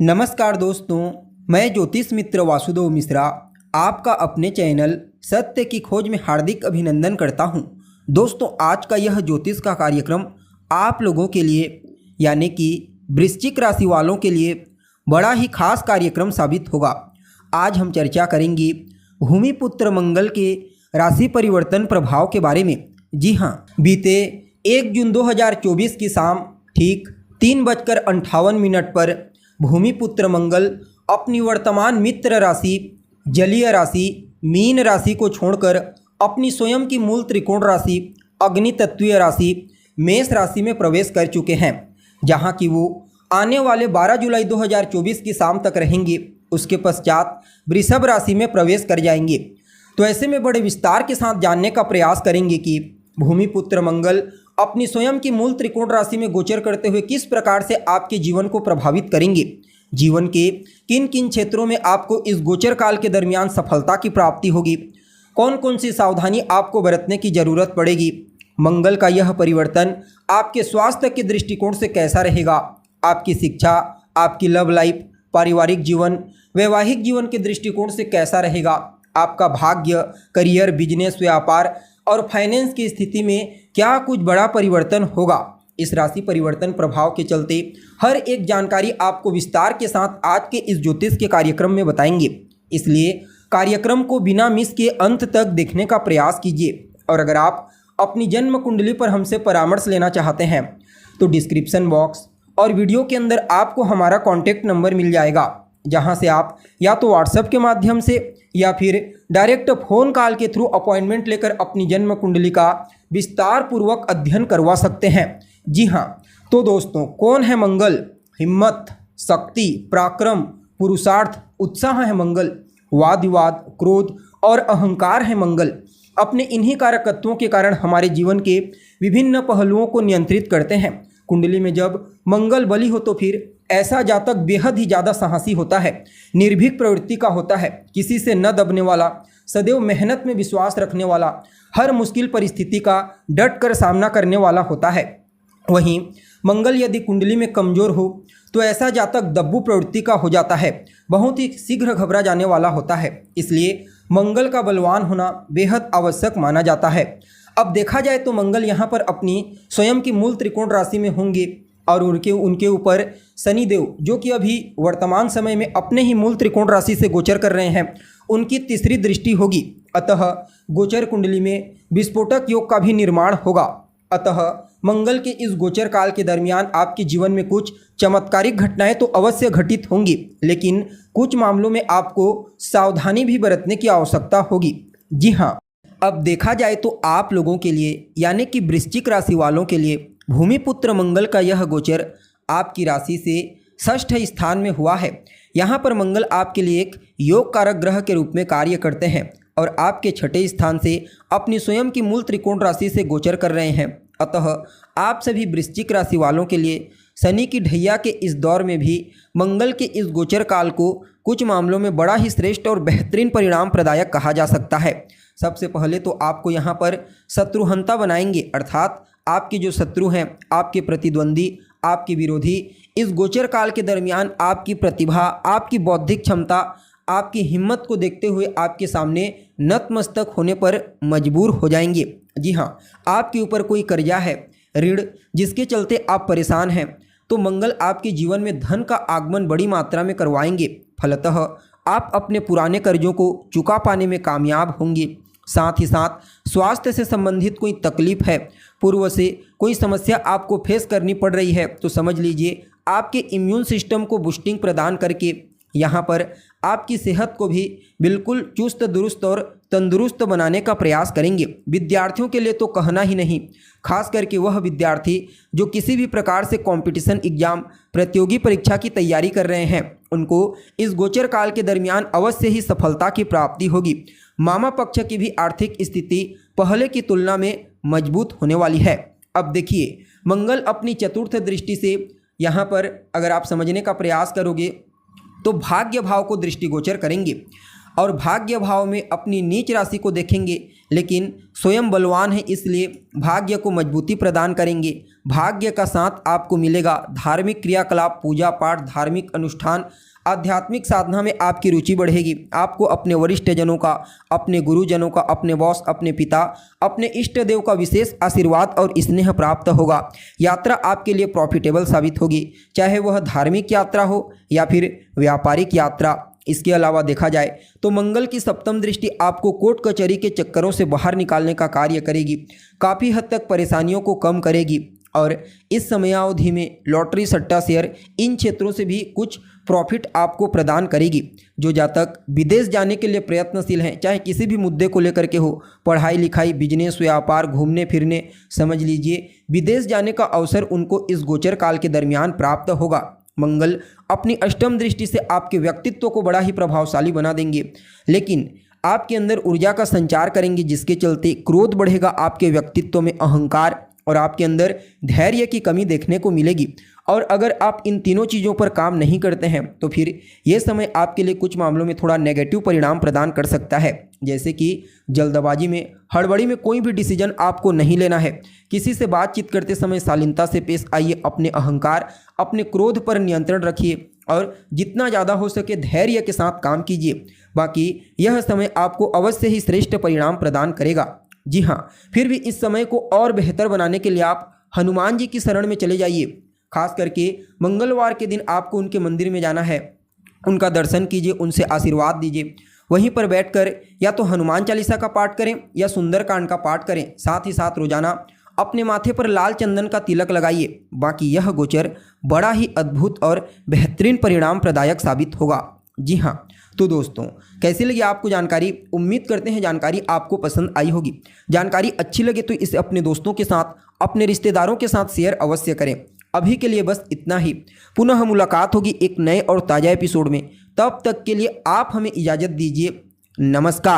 नमस्कार दोस्तों, मैं ज्योतिष मित्र वासुदेव मिश्रा आपका अपने चैनल सत्य की खोज में हार्दिक अभिनंदन करता हूं। दोस्तों, आज का यह ज्योतिष का कार्यक्रम आप लोगों के लिए यानी कि वृश्चिक राशि वालों के लिए बड़ा ही खास कार्यक्रम साबित होगा। आज हम चर्चा करेंगे भूमिपुत्र मंगल के राशि परिवर्तन प्रभाव के बारे में। जी हाँ, बीते 1 जून 2024 की शाम ठीक 3:58 पर भूमिपुत्र मंगल अपनी वर्तमान मित्र राशि जलीय राशि मीन राशि को छोड़कर अपनी स्वयं की मूल त्रिकोण राशि अग्नि तत्वीय राशि मेष राशि में प्रवेश कर चुके हैं, जहां कि वो आने वाले 12 जुलाई 2024 की शाम तक रहेंगे। उसके पश्चात वृषभ राशि में प्रवेश कर जाएंगे। तो ऐसे में बड़े विस्तार के साथ जानने का प्रयास करेंगे कि भूमिपुत्र मंगल अपनी स्वयं की मूल त्रिकोण राशि में गोचर करते हुए किस प्रकार से आपके जीवन को प्रभावित करेंगे, जीवन के किन किन क्षेत्रों में आपको इस गोचर काल के दरमियान सफलता की प्राप्ति होगी, कौन कौन सी सावधानी आपको बरतने की जरूरत पड़ेगी, मंगल का यह परिवर्तन आपके स्वास्थ्य के दृष्टिकोण से कैसा रहेगा, आपकी शिक्षा, आपकी लव लाइफ, पारिवारिक जीवन, वैवाहिक जीवन के दृष्टिकोण से कैसा रहेगा, आपका भाग्य, करियर, बिजनेस, व्यापार और फाइनेंस की स्थिति में क्या कुछ बड़ा परिवर्तन होगा। इस राशि परिवर्तन प्रभाव के चलते हर एक जानकारी आपको विस्तार के साथ आज के इस ज्योतिष के कार्यक्रम में बताएंगे। इसलिए कार्यक्रम को बिना मिस के अंत तक देखने का प्रयास कीजिए। और अगर आप अपनी जन्म कुंडली पर हमसे परामर्श लेना चाहते हैं तो डिस्क्रिप्शन बॉक्स और वीडियो के अंदर आपको हमारा कॉन्टैक्ट नंबर मिल जाएगा, जहां से आप या तो व्हाट्सएप के माध्यम से या फिर डायरेक्ट फ़ोन कॉल के थ्रू अपॉइंटमेंट लेकर अपनी जन्म कुंडली का विस्तार पूर्वक अध्ययन करवा सकते हैं। जी हाँ, तो दोस्तों, कौन है मंगल? हिम्मत, शक्ति, पराक्रम, पुरुषार्थ, उत्साह है मंगल। वाद विवाद, क्रोध और अहंकार है मंगल। अपने इन्हीं कारकत्वों के कारण हमारे जीवन के विभिन्न पहलुओं को नियंत्रित करते हैं। कुंडली में जब मंगल बली हो तो फिर ऐसा जातक बेहद ही ज़्यादा साहसी होता है, निर्भीक प्रवृत्ति का होता है, किसी से न दबने वाला, सदैव मेहनत में विश्वास रखने वाला, हर मुश्किल परिस्थिति का डट कर सामना करने वाला होता है। वहीं मंगल यदि कुंडली में कमज़ोर हो तो ऐसा जातक दब्बू प्रवृत्ति का हो जाता है, बहुत ही शीघ्र घबरा जाने वाला होता है। इसलिए मंगल का बलवान होना बेहद आवश्यक माना जाता है। अब देखा जाए तो मंगल यहाँ पर अपनी स्वयं की मूल त्रिकोण राशि में होंगे और उनके ऊपर शनिदेव, जो कि अभी वर्तमान समय में अपने ही मूल त्रिकोण राशि से गोचर कर रहे हैं, उनकी तीसरी दृष्टि होगी। अतः गोचर कुंडली में विस्फोटक योग का भी निर्माण होगा। अतः मंगल के इस गोचर काल के दरमियान आपके जीवन में कुछ चमत्कारिक घटनाएं तो अवश्य घटित होंगी, लेकिन कुछ मामलों में आपको सावधानी भी बरतने की आवश्यकता होगी। जी हाँ, अब देखा जाए तो आप लोगों के लिए यानी कि वृश्चिक राशि वालों के लिए भूमिपुत्र मंगल का यह गोचर आपकी राशि से षष्ठ स्थान में हुआ है। यहाँ पर मंगल आपके लिए एक योग कारक ग्रह के रूप में कार्य करते हैं और आपके छठे स्थान से अपनी स्वयं की मूल त्रिकोण राशि से गोचर कर रहे हैं। अतः आप सभी वृश्चिक राशि वालों के लिए शनि की ढैया के इस दौर में भी मंगल के इस गोचर काल को कुछ मामलों में बड़ा ही श्रेष्ठ और बेहतरीन परिणाम प्रदायक कहा जा सकता है। सबसे पहले तो आपको यहाँ पर शत्रुहंता बनाएंगे, अर्थात आपके जो शत्रु हैं, आपके प्रतिद्वंदी, आपके विरोधी, इस गोचर काल के दरमियान आपकी प्रतिभा, आपकी बौद्धिक क्षमता, आपकी हिम्मत को देखते हुए आपके सामने नतमस्तक होने पर मजबूर हो जाएंगे। जी हाँ, आपके ऊपर कोई कर्जा है, ऋण, जिसके चलते आप परेशान हैं, तो मंगल आपके जीवन में धन का आगमन बड़ी मात्रा में करवाएंगे। फलतः आप अपने पुराने कर्जों को चुका पाने में कामयाब होंगे। साथ ही साथ स्वास्थ्य से संबंधित कोई तकलीफ है, पूर्व से कोई समस्या आपको फेस करनी पड़ रही है, तो समझ लीजिए आपके इम्यून सिस्टम को बूस्टिंग प्रदान करके यहाँ पर आपकी सेहत को भी बिल्कुल चुस्त दुरुस्त और तंदुरुस्त बनाने का प्रयास करेंगे। विद्यार्थियों के लिए तो कहना ही नहीं, खास करके वह विद्यार्थी जो किसी भी प्रकार से कंपटीशन एग्जाम, प्रतियोगी परीक्षा की तैयारी कर रहे हैं, उनको इस गोचर काल के दरमियान अवश्य ही सफलता की प्राप्ति होगी। मामा पक्ष की भी आर्थिक स्थिति पहले की तुलना में मजबूत होने वाली है। अब देखिए, मंगल अपनी चतुर्थ दृष्टि से यहाँ पर अगर आप समझने का प्रयास करोगे तो भाग्य भाव को दृष्टिगोचर करेंगे और भाग्य भाव में अपनी नीच राशि को देखेंगे, लेकिन स्वयं बलवान है इसलिए भाग्य को मजबूती प्रदान करेंगे। भाग्य का साथ आपको मिलेगा। धार्मिक क्रियाकलाप, पूजा पाठ, धार्मिक अनुष्ठान, आध्यात्मिक साधना में आपकी रुचि बढ़ेगी। आपको अपने वरिष्ठ जनों का, अपने गुरुजनों का, अपने बॉस, अपने पिता, अपने इष्ट देव का विशेष आशीर्वाद और स्नेह प्राप्त होगा। यात्रा आपके लिए प्रॉफिटेबल साबित होगी, चाहे वह धार्मिक यात्रा हो या फिर व्यापारिक यात्रा। इसके अलावा देखा जाए तो मंगल की सप्तम दृष्टि आपको कोर्ट कचहरी के चक्करों से बाहर निकालने का कार्य करेगी, काफ़ी हद तक परेशानियों को कम करेगी। और इस समयावधि में लॉटरी, सट्टा, शेयर, इन क्षेत्रों से भी कुछ प्रॉफिट आपको प्रदान करेगी। जो जातक विदेश जाने के लिए प्रयत्नशील हैं, चाहे किसी भी मुद्दे को लेकर के हो, पढ़ाई लिखाई, बिजनेस, व्यापार, घूमने फिरने, समझ लीजिए विदेश जाने का अवसर उनको इस गोचर काल के दरमियान प्राप्त होगा। मंगल अपनी अष्टम दृष्टि से आपके व्यक्तित्व को बड़ा ही प्रभावशाली बना देंगे, लेकिन आपके अंदर ऊर्जा का संचार करेंगे, जिसके चलते क्रोध बढ़ेगा, आपके व्यक्तित्व में अहंकार और आपके अंदर धैर्य की कमी देखने को मिलेगी। और अगर आप इन तीनों चीज़ों पर काम नहीं करते हैं तो फिर ये समय आपके लिए कुछ मामलों में थोड़ा नेगेटिव परिणाम प्रदान कर सकता है। जैसे कि जल्दबाजी में, हड़बड़ी में कोई भी डिसीजन आपको नहीं लेना है। किसी से बातचीत करते समय शालीनता से पेश आइए, अपने अहंकार, अपने क्रोध पर नियंत्रण रखिए और जितना ज़्यादा हो सके धैर्य के साथ काम कीजिए। बाकी यह समय आपको अवश्य ही श्रेष्ठ परिणाम प्रदान करेगा। जी हाँ, फिर भी इस समय को और बेहतर बनाने के लिए आप हनुमान जी की शरण में चले जाइए। खास करके मंगलवार के दिन आपको उनके मंदिर में जाना है, उनका दर्शन कीजिए, उनसे आशीर्वाद दीजिए। वहीं पर बैठकर या तो हनुमान चालीसा का पाठ करें या सुंदरकांड का पाठ करें। साथ ही साथ रोजाना अपने माथे पर लाल चंदन का तिलक लगाइए। बाकी यह गोचर बड़ा ही अद्भुत और बेहतरीन परिणाम प्रदायक साबित होगा। जी हाँ, तो दोस्तों कैसी लगी आपको जानकारी? उम्मीद करते हैं जानकारी आपको पसंद आई होगी। जानकारी अच्छी लगे तो इसे अपने दोस्तों के साथ, अपने रिश्तेदारों के साथ शेयर अवश्य करें। अभी के लिए बस इतना ही। पुनः मुलाकात होगी एक नए और ताज़ा एपिसोड में। तब तक के लिए आप हमें इजाज़त दीजिए। नमस्कार।